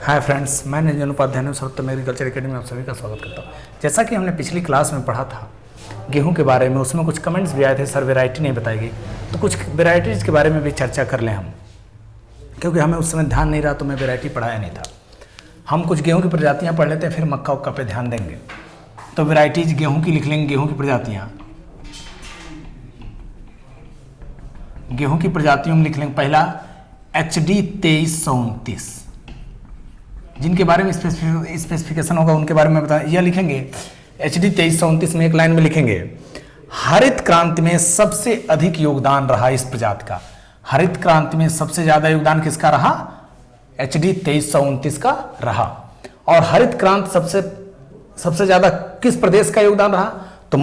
Hi friends, मैं निरंजन उपाध्याय सर्वोत्तम agriculture academy में आप सभी का स्वागत करता हूँ। जैसा कि हमने पिछली क्लास में पढ़ा था गेहूं के बारे में, उसमें कुछ कमेंट्स भी आए थे, सर वैरायटी नहीं बताई गई, तो कुछ वैरायटीज़ के बारे में भी चर्चा कर लें हम, क्योंकि हमें उस समय ध्यान नहीं रहा तो मैं वैरायटी पढ़ाया नहीं था। हम कुछ गेहूँ की प्रजातियाँ पढ़ लेते हैं, फिर मक्का उक्का पे ध्यान देंगे। तो वैरायटीज़ गेहूँ की लिख लेंगे, गेहूँ की प्रजातियाँ। गेहूँ की प्रजातियों में लिख लेंगे पहला HD 2329, जिनके बारे में स्पेसिफिकेशन होगा उनके बारे में बता, यह लिखेंगे HD 2329 में एक लाइन में लिखेंगे, हरित क्रांति में सबसे अधिक योगदान रहा इस प्रजाति का। हरित क्रांति में सबसे ज़्यादा योगदान किसका रहा? HD 2329 का रहा। और हरित क्रांति सबसे ज़्यादा किस प्रदेश का योगदान रहा? तो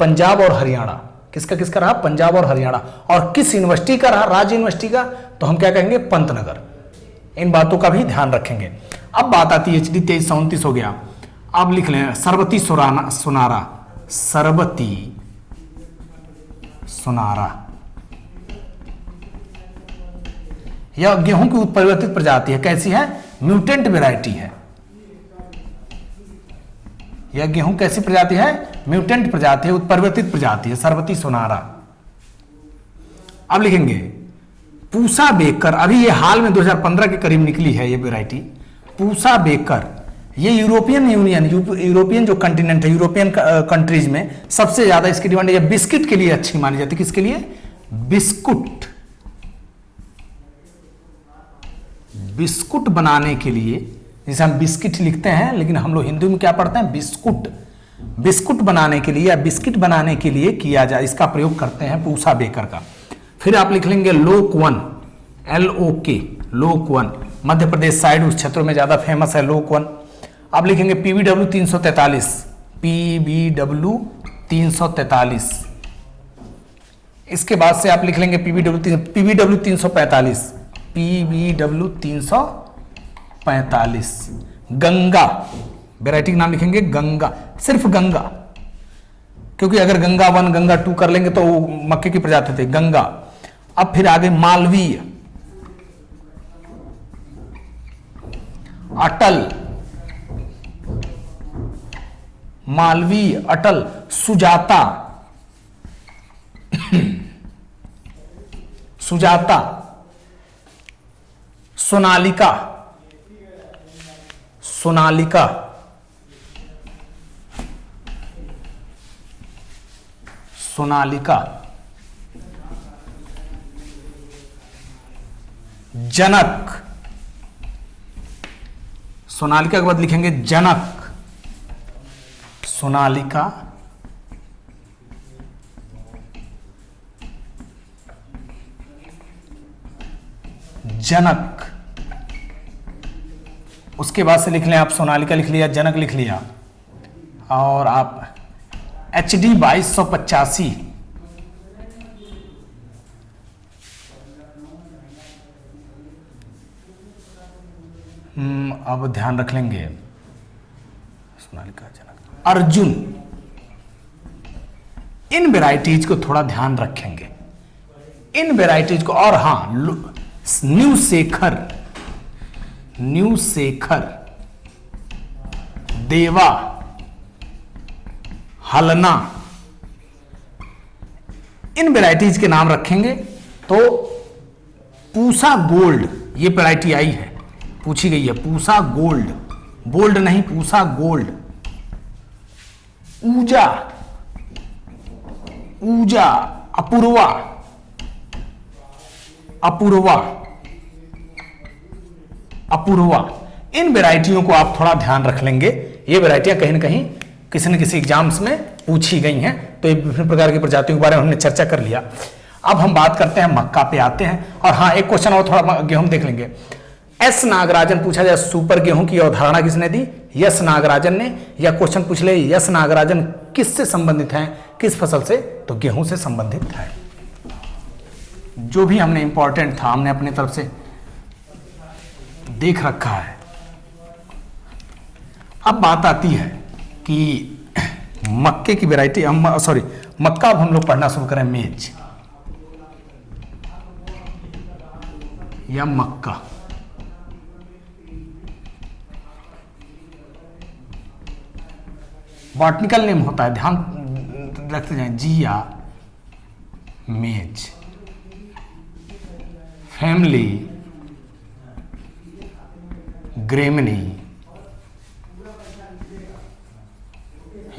पंजाब और हरियाणा। किसका रहा? पंजाब और हरियाणा। और किस यूनिवर्सिटी का रहा? राज्य यूनिवर्सिटी का। तो हम क्या कहेंगे? पंतनगर। इन बातों का भी ध्यान रखेंगे। अब बात आती है HD 2329 हो गया। अब लिख लें सरबती सुनारा। सरबती सुनारा यह गेहूं की उत्परिवर्तित प्रजाति है। कैसी है? म्यूटेंट वेराइटी है। यह गेहूं कैसी प्रजाति है? म्यूटेंट प्रजाति है, उत्परिवर्तित प्रजाति है, सरबती सुनारा। अब लिखेंगे पूसा बेकर। अभी ये हाल में 2015 के करीब निकली है ये वैरायटी, पूसा बेकर। ये यूरोपियन जो कंटिनेंट है, यूरोपियन कंट्रीज में सबसे ज्यादा इसकी डिमांड है। बिस्किट के लिए अच्छी मानी जाती है। किसके लिए? बिस्कुट बनाने के लिए, जैसे हम बिस्किट लिखते हैं लेकिन हम लोग हिंदी में क्या पढ़ते हैं? बिस्कुट बनाने के लिए या बिस्किट बनाने के लिए किया जाए, इसका प्रयोग करते हैं पूसा बेकर का। फिर आप लिख लेंगे लोक-1, LOK, लोक-1। मध्य प्रदेश साइड उस क्षेत्रों में ज्यादा फेमस है लोक-1। अब लिखेंगे PBW 343, PBW 343। इसके बाद से आप लिख लेंगे PBW 345, PBW 345। गंगा वैरायटी का नाम लिखेंगे गंगा, सिर्फ गंगा, क्योंकि अगर गंगा 1 गंगा 2 कर लेंगे तो मक्के की प्रजाति थी गंगा। अब फिर आगे मालवीय, अटल, मालवीय, अटल, सुजाता, सोनालिका, जनक। सोनालिका के बाद लिखेंगे जनक, सोनालिका, जनक। उसके बाद से लिख लें आप सोनालिका लिख लिया, जनक लिख लिया, और आप HD 2285। अब ध्यान रख लेंगे सोनालिका, जनक, अर्जुन। इन वेराइटीज को थोड़ा ध्यान रखेंगे, इन वेराइटीज को। और हाँ, न्यू शेखर, देवा, हलना, इन वेराइटीज के नाम रखेंगे। तो पूसा गोल्ड ये वेराइटी आई है, पूछी गई है, पूसा गोल्ड, बोल्ड नहीं, पूसा गोल्ड। ऊजा, अपूर्वा। इन वेराइटियों को आप थोड़ा ध्यान रख लेंगे। ये वेराइटियां कहीं ना कहीं किसी न किसी एग्जाम्स में पूछी गई हैं। तो ये विभिन्न प्रकार की प्रजातियों के बारे में हमने चर्चा कर लिया। अब हम बात करते हैं मक्का पे आते हैं। और हाँ, एक क्वेश्चन और थोड़ा गेहूं देख लेंगे। S नागराजन पूछा जाए, सुपर गेहूं की अवधारणा किसने दी? यस नागराजन ने। या क्वेश्चन पूछ ले यस नागराजन किससे संबंधित हैं, किस फसल से? तो गेहूं से संबंधित है। जो भी हमने इंपॉर्टेंट था हमने अपनी तरफ से देख रखा है। अब बात आती है कि मक्के की वैरायटी, मक्का अब हम लोग पढ़ना शुरू करें। मेज या मक्का, बॉटनिकल नेम होता है, ध्यान रखते जाएं, जिया मेज, फैमिली ग्रेमनी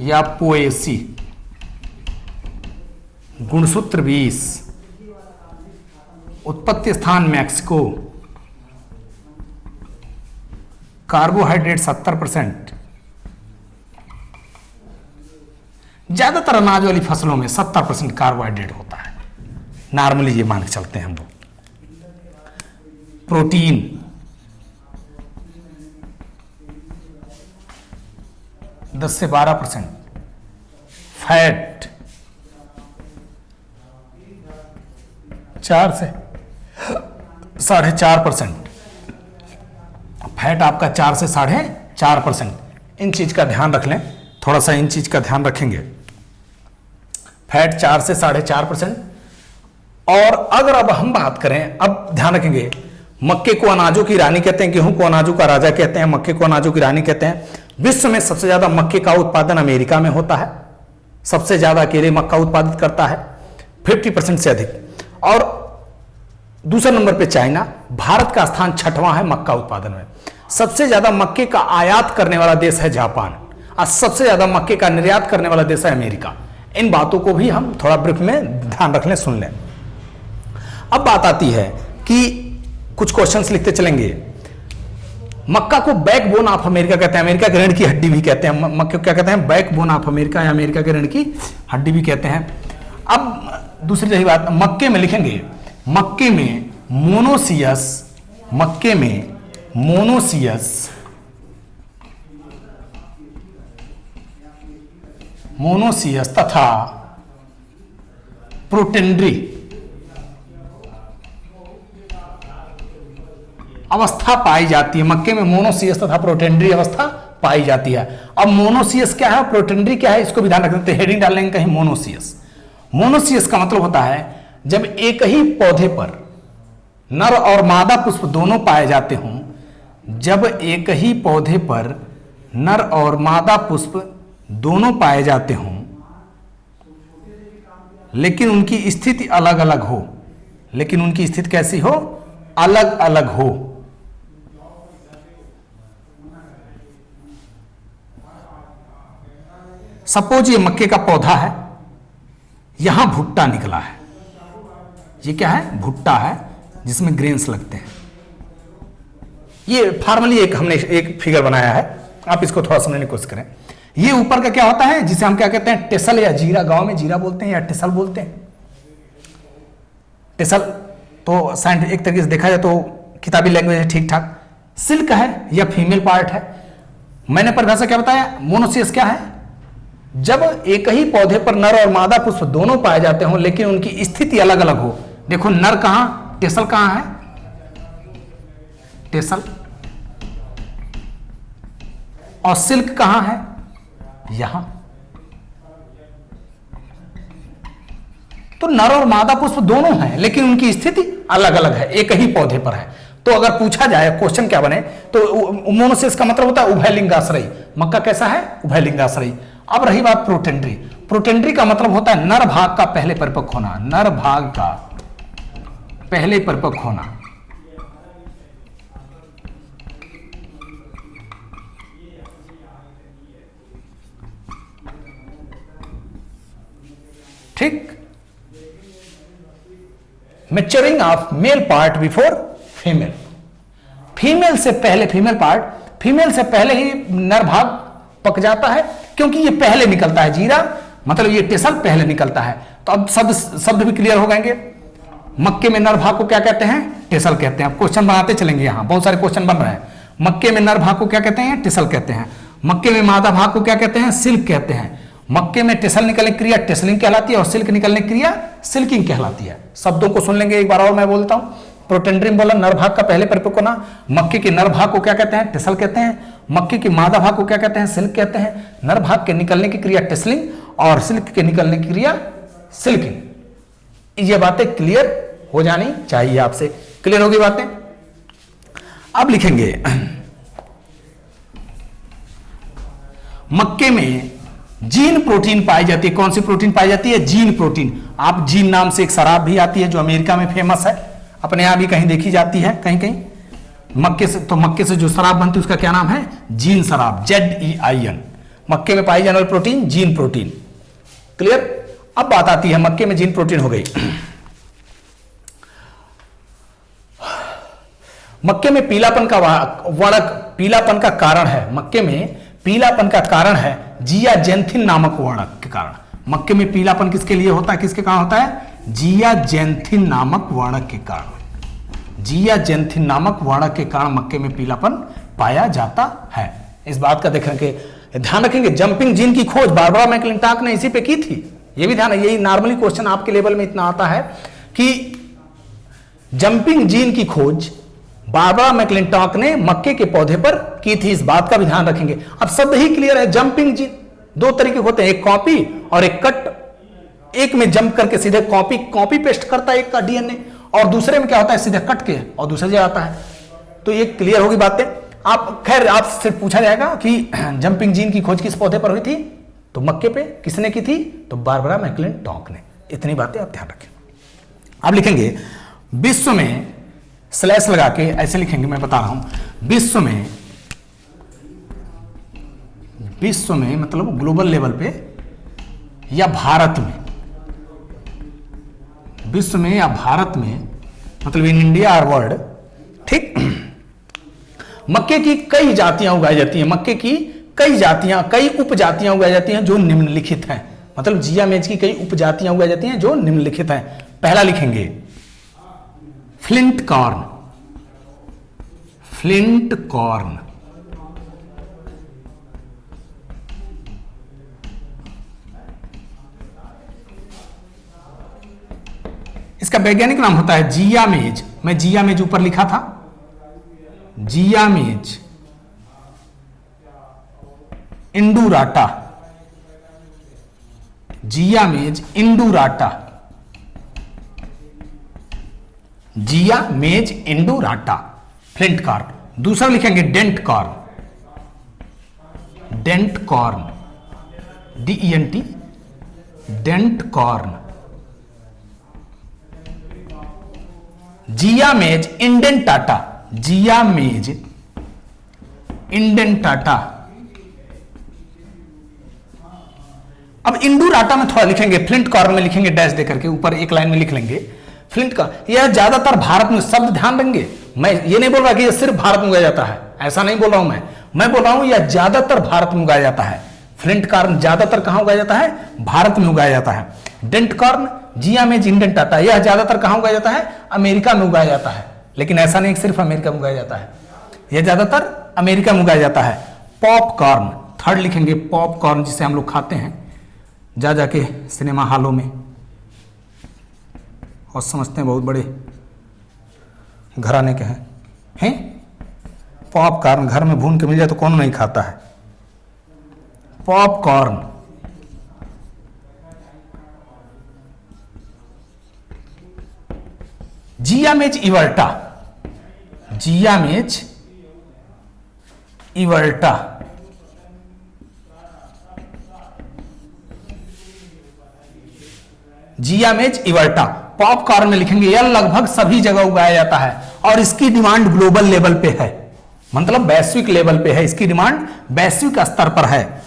या पोएसी, गुणसूत्र 20, उत्पत्ति स्थान मैक्सिको, कार्बोहाइड्रेट 70%, ज्यादातर अनाज वाली फसलों में 70% कार्बोहाइड्रेट होता है, नॉर्मली ये मान के चलते हैं हम लोग। प्रोटीन 10 से 12%, फैट 4 से 4.5%, फैट आपका 4 से 4.5%। इन चीज का ध्यान रख लें, थोड़ा सा इन चीज का ध्यान रखेंगे। फैट 4 से 4.5%। और अगर अब हम बात करें, अब ध्यान रखेंगे, मक्के को अनाजों की रानी कहते हैं, गेहूं को अनाजों का राजा कहते हैं, मक्के को अनाजों की रानी कहते हैं। विश्व में सबसे ज्यादा मक्के का उत्पादन अमेरिका में होता है, सबसे ज्यादा अकेले मक्का उत्पादित करता है 50% से अधिक। और दूसरे नंबर पे चाइना, भारत का स्थान 6वां है मक्का उत्पादन में। सबसे ज्यादा मक्के का आयात करने वाला देश है जापान, और सबसे ज्यादा मक्के का निर्यात करने वाला देश है अमेरिका। इन बातों को भी हम थोड़ा ब्रीफ में ध्यान रख लें, सुन लें। अब बात आती है कि कुछ क्वेश्चंस लिखते चलेंगे। मक्का को बैकबोन ऑफ अमेरिका कहते हैं, अमेरिका की रीढ़ की हड्डी भी कहते हैं। मक्के को क्या कहते हैं? बैकबोन ऑफ अमेरिका या अमेरिका की रीढ़ की हड्डी भी कहते हैं। अब दूसरी रही बात, मक्के में लिखेंगे, मक्के में मोनोसियस तथा प्रोटेंड्री अवस्था पाई जाती है। मक्के में मोनोसियस तथा प्रोटेंड्री अवस्था पाई जाती है। अब मोनोसियस क्या है, प्रोटेंड्री क्या है, इसको भी ध्यान रखते हैं। हेडिंग डाल लेंगे कहीं मोनोसियस। मोनोसियस का मतलब होता है जब एक ही पौधे पर नर और मादा पुष्प दोनों पाए जाते हों, जब एक ही पौधे पर नर और मादा पुष्प दोनों पाए जाते हों, लेकिन उनकी स्थिति अलग अलग हो, लेकिन उनकी स्थिति कैसी हो? अलग अलग हो। सपोज ये मक्के का पौधा है, यहां भुट्टा निकला है। ये क्या है? भुट्टा है जिसमें ग्रेन्स लगते हैं। ये फॉर्मली हमने एक फिगर बनाया है, आप इसको थोड़ा समझने की कोशिश करें। ये ऊपर का क्या होता है, जिसे हम क्या कहते हैं? टेसल या जीरा। गांव में जीरा बोलते हैं या टेसल बोलते हैं। टेसल तो साइंस एक तरीके से देखा जाए तो किताबी लैंग्वेज है, ठीक ठाक। सिल्क है या फीमेल पार्ट है। मैंने परिभाषा क्या बताया? मोनोसियस क्या है? जब एक ही पौधे पर नर और मादा पुष्प दोनों पाए जाते हों, लेकिन उनकी स्थिति अलग अलग हो। देखो नर कहां, टेसल कहां है? टेसल। और सिल्क कहां है? यहां। तो नर और मादा पुष्प दोनों हैं, लेकिन उनकी स्थिति अलग अलग है, एक ही पौधे पर है। तो अगर पूछा जाए, क्वेश्चन क्या बने, तो मोनोसिस का मतलब होता है उभयलिंगाश्रयी। मक्का कैसा है? उभयलिंगाश्रयी। अब रही बात प्रोटेंड्री। प्रोटेंड्री का मतलब होता है नर भाग का पहले परिपक्व होना। नर भाग का पहले परिपक्व होना। ठीक। Maturing of male part before female. Female से पहले फीमेल से पहले ही नर भाग पक जाता है, क्योंकि ये पहले निकलता है। जीरा मतलब ये टेसल पहले निकलता है। तो अब शब्द भी क्लियर हो जाएंगे। मक्के में नर भाग को क्या कहते हैं? टेसल कहते हैं। अब क्वेश्चन बनाते चलेंगे, यहां बहुत सारे क्वेश्चन बन रहे हैं। मक्के में नर भाग को क्या कहते हैं? टेसल कहते हैं। मक्के में मादा भाग को क्या कहते हैं? सिल्क कहते हैं। मक्के में टेसल निकलने की क्रिया टेसलिंग कहलाती है और सिल्क निकलने की क्रिया सिल्किंग कहलाती है। शब्दों को सुन लेंगे एक बार और, मैं बोलता हूं। प्रोटेंड्री बोला नर भाग का पहले परिपक्व होना। मक्के के नर भाग को क्या कहते हैं? टेसल कहते हैं। मक्के के मादा भाग को क्या कहते हैं? सिल्क कहते हैं। नर भाग के निकलने की क्रिया टेसलिंग और सिल्क के निकलने की क्रिया सिल्किंग। ये बातें क्लियर हो जानी चाहिए आपसे। क्लियर होगी बातें? अब लिखेंगे, मक्के में जीन प्रोटीन पाई जाती है। कौन सी प्रोटीन पाई जाती है? Gene protein. आप जीन नाम से एक शराब भी आती है जो अमेरिका में फेमस है, अपने यहां भी कहीं देखी जाती है, कहीं कहीं। मक्के से, तो मक्के से जो शराब बनती है उसका क्या नाम है? जीन शराब, ZEIN। मक्के में पाई जाने वाली प्रोटीन जीन प्रोटीन। क्लियर? अब बात आती है, मक्के में जीन प्रोटीन हो गई। मक्के में पीलापन का पीलापन का कारण है, मक्के में पीलापन का कारण है जियाजेंथिन नामक वर्णक के कारण। मक्के में पीलापन किसके लिए होता है? किसके कारण होता है? जियाजेंथिन नामक वर्णक के कारण। जियाजेंथिन नामक वर्णक के कारण मक्के में पीलापन पाया जाता है। इस बात का ध्यान रखेंगे। जंपिंग जीन की खोज बारबरा मैकलिंटॉक ने इसी पे की थी, ये भी ध्यान है। यही नॉर्मली क्वेश्चन आपके लेवल में इतना आता है कि जंपिंग जीन की खोज बारबरा मैकलिंटॉक ने मक्के के पौधे पर की थी, इस बात का भी ध्यान रखेंगे। अब शब्द ही क्लियर है। जंपिंग जीन दो तरीके होते हैं, एक कॉपी और एक कट। एक में जंप करके सीधे कॉपी पेस्ट करता है एक का डीएनए, और दूसरे में क्या होता है? सीधे कट के और दूसरे जगह आता है। तो ये क्लियर होगी बातें। आप खैर आपसे पूछा जाएगा कि जंपिंग जीन की खोज किस पौधे पर हुई थी, तो मक्के पे। किसने की थी? तो बारबरा मैकलिंटॉक ने। इतनी बातें आप ध्यान रखें। अब लिखेंगे विश्व में, स्लैश लगा के ऐसे लिखेंगे, मैं बता रहा हूं। विश्व में मतलब ग्लोबल लेवल पे या भारत में, विश्व में या भारत में मतलब इन इंडिया और वर्ल्ड, ठीक। मक्के की कई जातियां उगाई जाती हैं। मक्के की कई जातियां, कई उपजातियां उगाई जाती हैं जो निम्नलिखित हैं। मतलब जिया मेज की कई उपजातियां उगाई जाती हैं जो निम्नलिखित हैं। पहला लिखेंगे फ्लिंट कॉर्न। फ्लिंट कॉर्न, इसका वैज्ञानिक नाम होता है जिया मेज। मैं जिया मेज ऊपर लिखा था, जिया मेज इंडूराटा। जिया मेज इंडूराटा, जिया मेज इंडूराटा, फ्लिंट कॉर्न। दूसरा लिखेंगे dent corn. Dent corn, DENT, dent corn. Zea mays indentata, जिया मेज इंडेंटाटा। अब इंडूराटा में थोड़ा लिखेंगे, फ्लिंट कॉर्न में लिखेंगे डैश देकर के, ऊपर एक लाइन में लिख लेंगे फ्लिंट का। यह ज्यादातर भारत में, शब्द ध्यान देंगे। मैं ये नहीं बोल रहा कि यह सिर्फ भारत में उगाया जाता है, ऐसा नहीं बोल रहा हूं मैं बोल रहा हूं यह ज्यादातर भारत में उगाया जाता है। फ्लिंट कॉर्न ज्यादातर कहां उगाया जाता है? भारत में उगाया जाता है। डेंट कॉर्न, जिया मेज इंडेंटाटा, यह ज्यादातर कहां उगाया जाता है? अमेरिका में उगाया जाता है। लेकिन ऐसा नहीं सिर्फ अमेरिका में उगाया जाता है, यह ज्यादातर अमेरिका में उगाया जाता है। पॉपकॉर्न, थर्ड लिखेंगे पॉपकॉर्न, जिसे हम लोग खाते हैं जा जाके सिनेमा हॉलों में और समझते हैं बहुत बड़े घराने के हैं। पॉपकॉर्न घर में भून के मिल जाए तो कौन नहीं खाता है? पॉपकॉर्न। जिया मेज इवर्टा, जिया मेज इवर्टा, जिया मेज इवर्टा। पॉपकॉर्न में लिखेंगे यह लगभग सभी जगह उगाया जाता है और इसकी डिमांड ग्लोबल लेवल पे है, मतलब वैश्विक लेवल पे है। इसकी डिमांड वैश्विक स्तर पर है,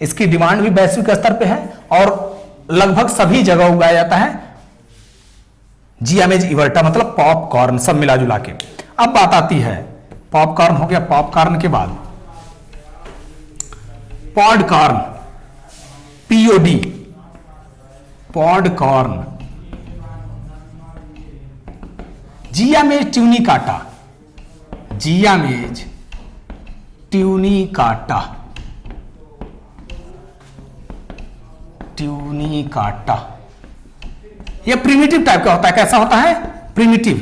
इसकी डिमांड भी वैश्विक स्तर पे है और लगभग सभी जगह उगाया जाता है। जिया मेज इवर्टा मतलब पॉपकॉर्न, सब मिला जुला के। अब बात आती है, पॉपकॉर्न हो गया, पॉपकॉर्न के बाद पॉडकॉर्न, POD, पॉडकॉर्न। जिया मेज ट्यूनिकाटा, जिया मेज ट्यूनिकाटा, ट्यूनिकाटा। यह प्रिमिटिव टाइप का होता है। कैसा होता है? प्रिमिटिव,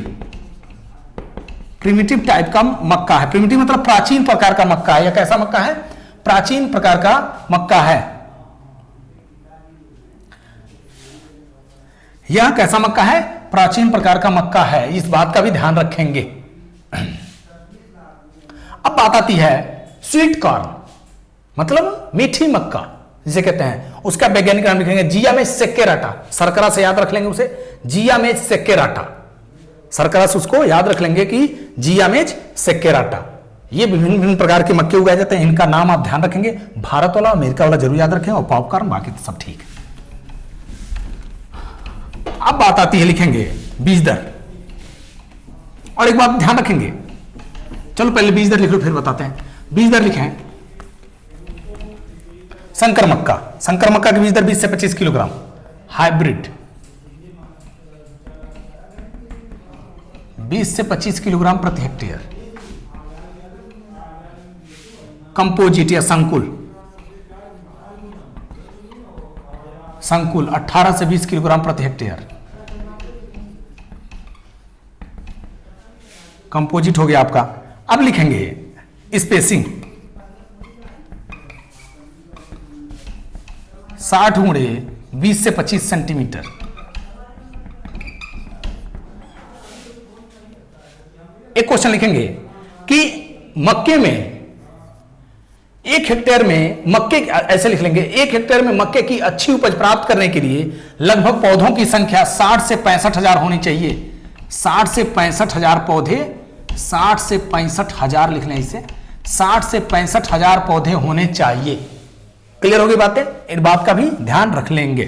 प्रिमिटिव टाइप का मक्का है। प्रिमिटिव मतलब प्राचीन प्रकार का मक्का है। यह कैसा मक्का है? प्राचीन प्रकार का मक्का है। यह कैसा मक्का है? प्राचीन प्रकार का मक्का है। इस बात का भी ध्यान रखेंगे। अब बात आती है स्वीट कॉर्न, मतलब मीठी मक्का। जिसे कहते हैं, उसका वैज्ञानिक नाम लिखेंगे जियामेच सेक्केराटा। सर्करा से याद रख लेंगे उसे, जियामेच सेक्केराटा। सर्करा से उसको याद रख लेंगे कि जियामेच सेक्केराटा। ये विभिन्न विभिन्न प्रकार के मक्के उगाए जाते हैं, इनका नाम आप ध्यान रखेंगे। भारत वाला, अमेरिका वाला जरूर याद रखें, और पॉपकॉर्न, बाकी तो सब ठीक है। अब बात आती है, लिखेंगे बीज दर। और एक बात ध्यान रखेंगे, चलो पहले बीज दर लिख लो फिर बताते हैं। बीज दर लिखें, संकर मक्का, संकर मक्का की बीज दर 20 से 25 किलोग्राम। हाइब्रिड 20 से 25 किलोग्राम प्रति हेक्टेयर। कंपोजिट या संकुल, संकुल 18 से 20 किलोग्राम प्रति हेक्टेयर। कंपोजिट हो गया आपका। अब लिखेंगे स्पेसिंग 60 गुणे 20 से 25 सेंटीमीटर। एक क्वेश्चन लिखेंगे कि मक्के में 1 हेक्टेयर में मक्के, ऐसे लिख लेंगे, 1 हेक्टेयर में मक्के की अच्छी उपज प्राप्त करने के लिए लगभग पौधों की संख्या 60 से 65 हजार होनी चाहिए। 60 से 65 हजार पौधे, 60 से 65 हजार लिख लें इसे, 60 से 65 हजार पौधे होने चाहिए। क्लियर होगी बातें? इस बात का भी ध्यान रख लेंगे।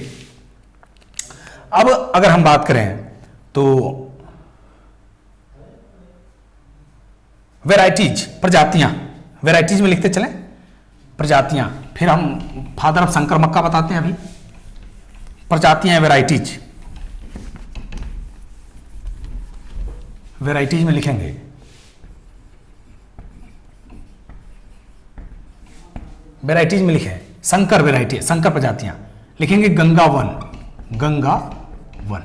अब अगर हम बात करें तो वेराइटीज, प्रजातियां, वेराइटीज में लिखते चलें प्रजातियां, फिर हम फादर ऑफ संकर मक्का बताते हैं। अभी प्रजातियां, वेराइटीज, वेराइटीज में लिखेंगे वेराइटीज में लिखे संकर वेराइटी, संकर प्रजातियां लिखेंगे गंगा वन, गंगा वन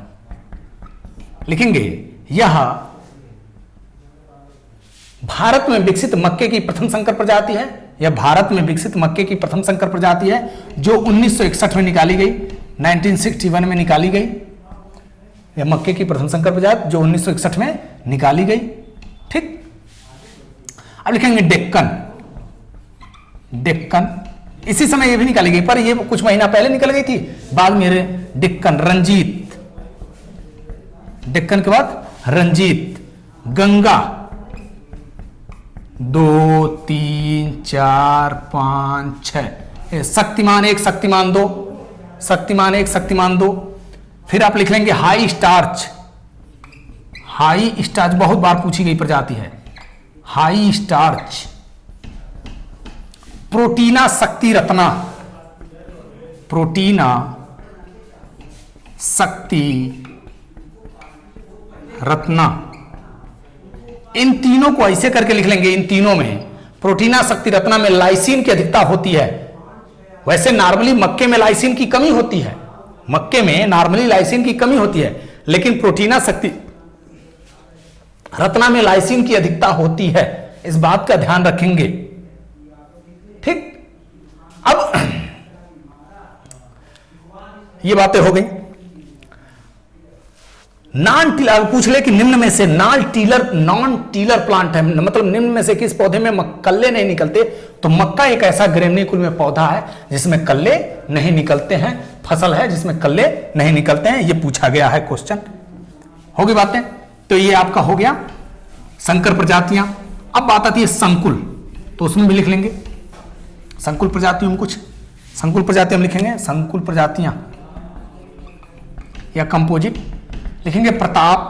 लिखेंगे। यह भारत में विकसित मक्के की प्रथम संकर प्रजाति है। यह भारत में विकसित मक्के की प्रथम संकर प्रजाति है जो 1961 में निकाली गई, 1961 में निकाली गई। यह मक्के की प्रथम संकर प्रजाति जो 1961 में निकाली गई। ठीक, अब लिखेंगे डेक्कन, डेक्कन इसी समय ये भी निकाली गई, पर ये कुछ महीना पहले निकल गई थी, बाद में डेक्कन, रंजीत, डेक्कन के बाद रंजीत, गंगा 2 3 4 5 6, शक्तिमान 1, शक्तिमान 2, शक्तिमान 1, शक्तिमान 2। फिर आप लिख लेंगे हाई स्टार्च, हाई स्टार्च बहुत बार पूछी गई प्रजाति है, हाई स्टार्च। प्रोटीना शक्ति रत्ना, प्रोटीना शक्ति रत्ना। इन तीनों को ऐसे करके लिख लेंगे, इन तीनों में, प्रोटीना शक्ति रत्ना में लाइसिन की अधिकता होती है। वैसे नॉर्मली मक्के में लाइसिन की कमी होती है, मक्के में नॉर्मली लाइसिन की कमी होती है, लेकिन प्रोटीना शक्ति रत्ना में लाइसिन की अधिकता होती है। इस बात का ध्यान रखेंगे। ठीक, अब ये बातें हो गई। नॉन टीलर पूछ ले कि निम्न में से नॉन टीलर प्लांट है, मतलब निम्न में से किस पौधे में कल्ले नहीं निकलते, तो मक्का एक ऐसा ग्रेमनी कुल में पौधा है जिसमें कल्ले नहीं निकलते हैं, फसल है जिसमें कल्ले नहीं निकलते हैं। ये पूछा गया है क्वेश्चन। हो गई बातें? तो ये आपका हो गया संकर प्रजातियां। अब बात आती है संकुल, तो उसमें भी लिख लेंगे संकुल प्रजातियों में कुछ संकुल प्रजातियां हम लिखेंगे, संकुल प्रजातियां या कंपोजिट लिखेंगे प्रताप,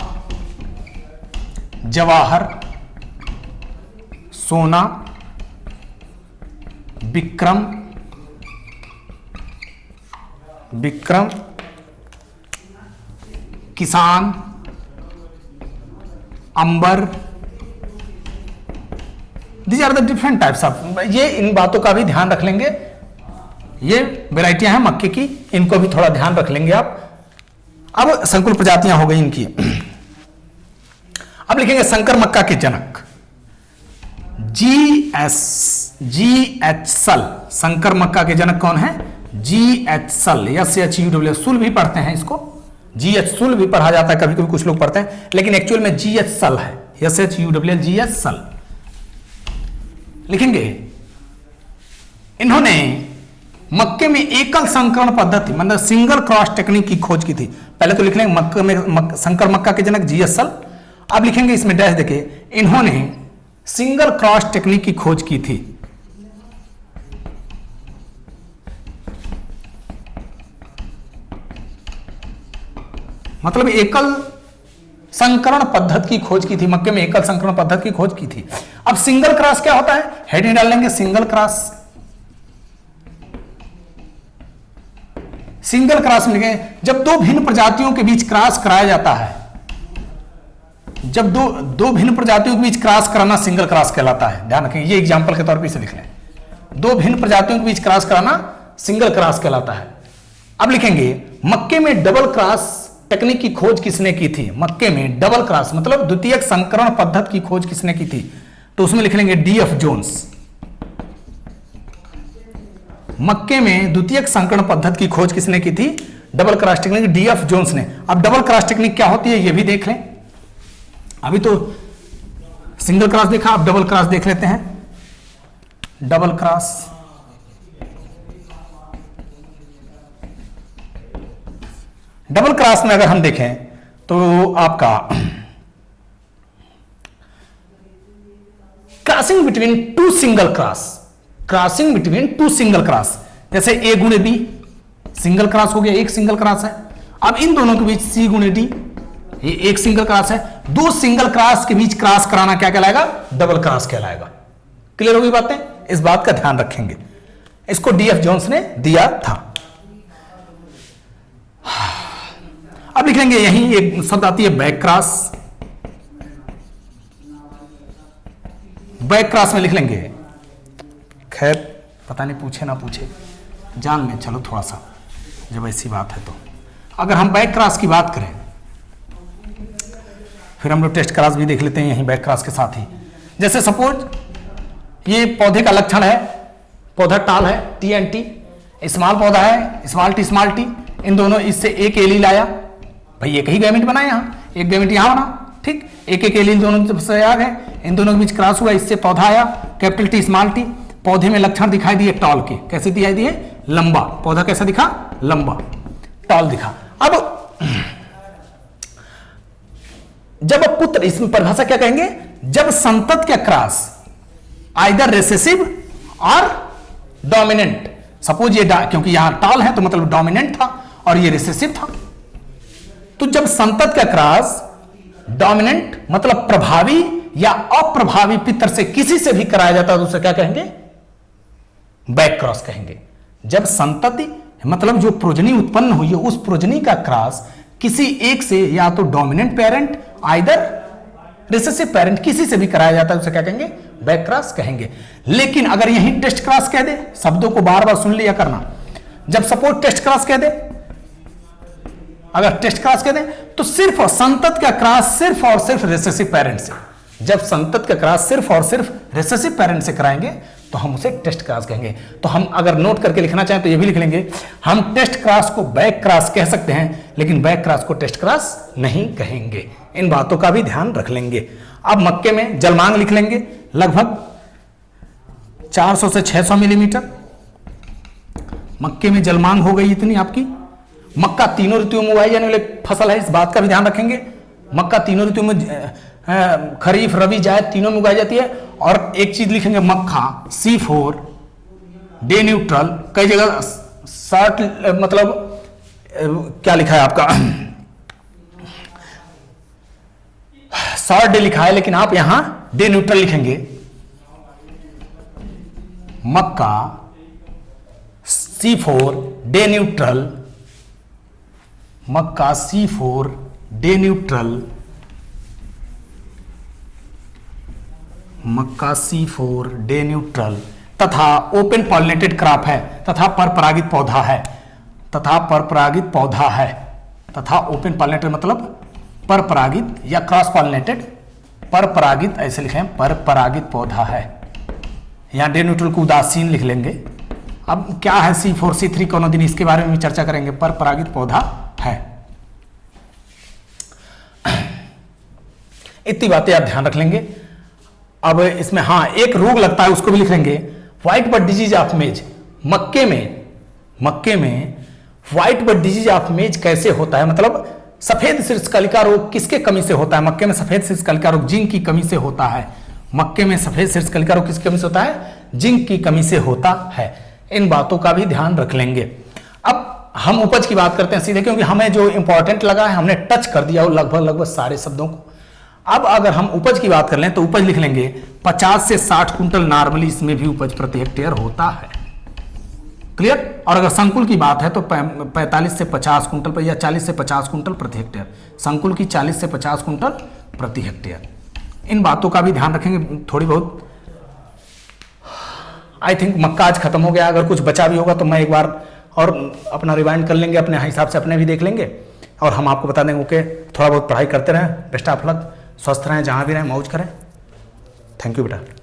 जवाहर, सोना, Vikram, Vikram, Kisan, Amber. These are the different types of, ये इन बातों का भी ध्यान रख लेंगे। ये वेराइटियां हैं मक्के की, इनको भी थोड़ा ध्यान रख लेंगे आप। अब संकुल प्रजातियां हो गई इनकी। अब लिखेंगे संकर मक्का के जनक GH सल। संकर मक्का के जनक कौन है? GH सल, SHUW, सुल भी पढ़ते हैं इसको, GH सुल भी पढ़ा जाता है, कभी कभी कुछ लोग पढ़ते हैं, लेकिन एक्चुअल में GH सल है, SHUW, GH सल लिखेंगे। इन्होंने मक्के में एकल संकरण पद्धति मतलब सिंगल क्रॉस टेक्निक की खोज की थी। पहले तो लिख लेंगे मक्के में संकर मक्का के जनक जी एस सल। अब लिखेंगे इसमें डैश देके इन्होंने सिंगल क्रॉस टेक्निक की खोज की थी। मतलब एकल संकरण पद्धति की खोज की थी, मक्के में एकल संकरण पद्धति की खोज की थी। अब सिंगल क्रॉस क्या होता है, हेडिंग डाल लेंगे सिंगल क्रॉस। सिंगल क्रॉस में लिखेंगे जब दो भिन्न प्रजातियों के बीच क्रॉस कराया जाता है, जब दो भिन्न प्रजातियों के बीच क्रॉस कराना सिंगल क्रॉस कहलाता है। ध्यान रखें, ये एग्जांपल के तौर पर इसे लिख लें, दो भिन्न प्रजातियों के बीच क्रॉस कराना सिंगल क्रॉस कहलाता है। अब लिखेंगे मक्के में डबल क्रॉस टेक्निक की खोज किसने की थी। मक्के में डबल क्रॉस मतलब द्वितीयक संकरण पद्धति की खोज किसने की थी, तो उसमें लिख लेंगे डीएफ जोन्स। मक्के में द्वितीयक संकरण पद्धति की खोज किसने की थी, double cross technique DF Jones ने। अब डबल क्रॉस टेक्निक क्या होती है ये भी देख लें। अभी तो सिंगल क्रॉस देखा, अब डबल क्रॉस देख लेते हैं। डबल क्रॉस डबल क्रॉस में अगर हम देखें तो आपका crossing between two single cross, crossing between two single cross, जैसे ए गुणे बी सिंगल क्रॉस हो गया, एक सिंगल क्रॉस है। अब इन दोनों के बीच सी गुणे डी, ये एक सिंगल क्रॉस है। दो सिंगल क्रॉस के बीच क्रॉस कराना क्या कहलाएगा, डबल क्रॉस कहलाएगा। क्लियर होगी बातें, इस बात का ध्यान रखेंगे। इसको डीएफ जोन्स ने दिया था। अब लिखेंगे यहीं एक शब्द आती है बैक क्रॉस। बैक क्रॉस में लिख लेंगे, खैर पता नहीं पूछे ना पूछे, जान लें चलो थोड़ा सा, जब ऐसी बात है तो। अगर हम बैक क्रॉस की बात करें, फिर हम लोग टेस्ट क्रॉस भी देख लेते हैं यहीं बैक क्रॉस के साथ ही। जैसे सपोज ये पौधे का लक्षण है, पौधा टाल है टी एंड टी, स्मॉल पौधा है स्मॉल टी, इन दोनों इससे एक एलील आया, भाई एक ही गैमेट बना यहाँ, एक गैमेट यहाँ बना, ठीक, एक एक एलील दोनों से आ गए, इन दोनों के बीच क्रॉस हुआ, इससे पौधा आया कैपिटल टी स्मॉल टी। पौधे में लक्षण दिखाई दिए टॉल के, कैसे दिखाई दिए, लंबा, पौधा कैसा दिखा, लंबा, टॉल दिखा। अब जब पुत्र, इसमें परिभाषा क्या कहेंगे, जब संतत का क्रॉस आइदर रेसेसिव और डोमिनेंट, सपोज ये क्योंकि यहां टॉल है तो मतलब डोमिनेंट था और ये रिसेसिव था, तो जब संतत का क्रॉस डोमिनेंट मतलब प्रभावी या अप्रभावी पितर से किसी से भी कराया जाता है तो उसे क्या कहेंगे, बैक क्रॉस कहेंगे। जब संतति मतलब जो प्रोजनी उत्पन्न हुई है उस प्रोजनी का क्रॉस किसी एक से, या तो dominant parent either recessive parent, किसी से भी कराया जाता है उसे क्या कहेंगे, बैक क्रॉस कहेंगे। लेकिन अगर यही टेस्ट क्रॉस कह दे, शब्दों को बार बार सुन लिया करना, जब सपोज टेस्ट क्रॉस कह दे, अगर टेस्ट क्रॉस कह दे तो सिर्फ संतत का क्रॉस सिर्फ और सिर्फ रिसेसिव पेरेंट से, जब संतत का क्रॉस सिर्फ और सिर्फ रिसेसिव पेरेंट से कराएंगे तो हम उसे टेस्ट क्रॉस कहेंगे। तो हम अगर नोट करके लिखना चाहें तो ये भी लिख लेंगे, हम टेस्ट क्रॉस को बैक क्रॉस कह सकते हैं लेकिन बैक क्रॉस को टेस्ट क्रॉस नहीं कहेंगे। इन बातों का भी ध्यान रख लेंगे। अब मक्के में जलमांग लिख लेंगे, लगभग 400 से 600 मिलीमीटर मक्के में जलमांग हो गई इतनी आपकी। मक्का तीनों ऋतुओं में उगाई जाने वाली फसल है, इस बात का भी ध्यान रखेंगे। मक्का तीनों ऋतुओं में, खरीफ रबी जायद तीनों में उगाई जाती है। और एक चीज लिखेंगे, मक्खा C4 डे न्यूट्रल, कई जगह शॉर्ट मतलब क्या लिखा है आपका शॉर्ट डे लिखा है, लेकिन आप यहां डे न्यूट्रल लिखेंगे। मक्का C4 डे न्यूट्रल, मक्का C4 डे न्यूट्रल, मक्का C4 डे न्यूट्रल तथा ओपन पॉलिनेटेड क्रॉप है, तथा परपरागित पौधा है, तथा परपरागित पौधा है, तथा ओपन पॉलिनेटेड मतलब परपरागित या क्रॉस पॉलिनेटेड, परपरागित ऐसे लिखें, परपरागित पौधा है। यहां डे न्यूट्रल को उदासीन लिख लेंगे। अब क्या है C4 C3 कोनो दिन इसके बारे में भी चर्चा करेंगे। परपरागित पौधा है। इतनी बातें आप ध्यान रख लेंगे। अब इसमें हाँ एक रोग लगता है उसको भी लिख लेंगे, व्हाइट बड डिजीज ऑफ मेज। मक्के में मक्के में व्हाइट बर्ड डिजीज ऑफ मेज कैसे होता है, मतलब सफेद शीर्षकलिका रोग किसके कमी से होता है? मक्के में सफेद शीर्षकलिका रोग जिंक की कमी से होता है। मक्के में सफेद शीर्षकलिका रोग किसकी कमी से होता है? जिंक की कमी से होता है। इन बातों का भी ध्यान रख लेंगे। अब हम उपज की बात करते हैं सीधे, क्योंकि हमें जो इंपॉर्टेंट लगा है हमने टच कर दिया लगभग सारे शब्दों को। अब अगर हम उपज की बात कर लें तो उपज लिख लेंगे 50 से 60 कुंटल नॉर्मली इसमें भी उपज प्रति हेक्टेयर होता है। क्लियर? और अगर संकुल की बात है तो 45 से 50 कुंटल पर या 40 से 50 कुंटल प्रति हेक्टेयर। संकुल की 40 से 50 कुंटल प्रति हेक्टेयर। इन बातों का भी ध्यान रखेंगे थोड़ी बहुत। आई थिंक मक्का आज खत्म हो गया। अगर कुछ बचा भी होगा तो मैं एक बार और अपना रिवाइंड कर लेंगे, अपने हिसाब से अपने भी देख लेंगे और हम आपको बता देंगे। ओके, थोड़ा बहुत पढ़ाई करते रहें। बेस्ट ऑफ लक, स्वस्थ रहें, जहाँ भी रहें मौज करें। थैंक यू बेटा।